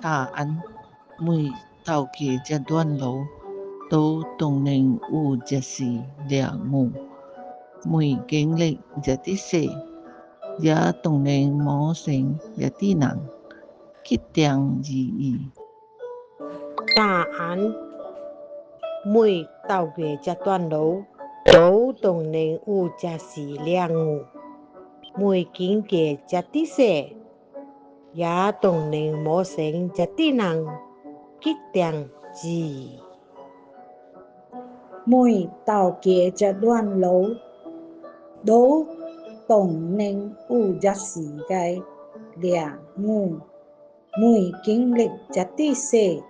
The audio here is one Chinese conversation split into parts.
答案每到嘅一段路都當能有一時領悟，每經歷一啲事，也當能磨成一啲人，決定意義。答案每走過一段路，都當能有一時領悟，每經過一啲事，也當能磨成一啲人，決定意義。每走過一段路，都當能有一時嘅領悟，每經歷一啲事，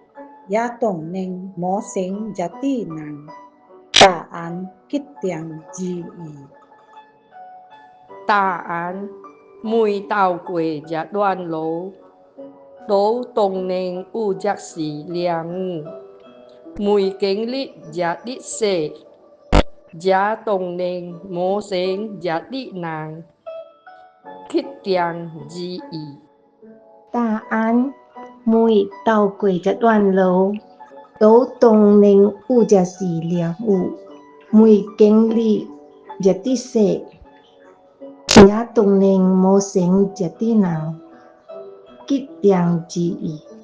也當能磨成一啲人，答案決定意義。答案每走過一段路，都當能有一時領悟，每經歷一啲事，也當能磨成一啲人，決定意義。答案每走過一段路，都當能有一時領悟，每經歷一啲事，也當能磨成一啲人，決定意義。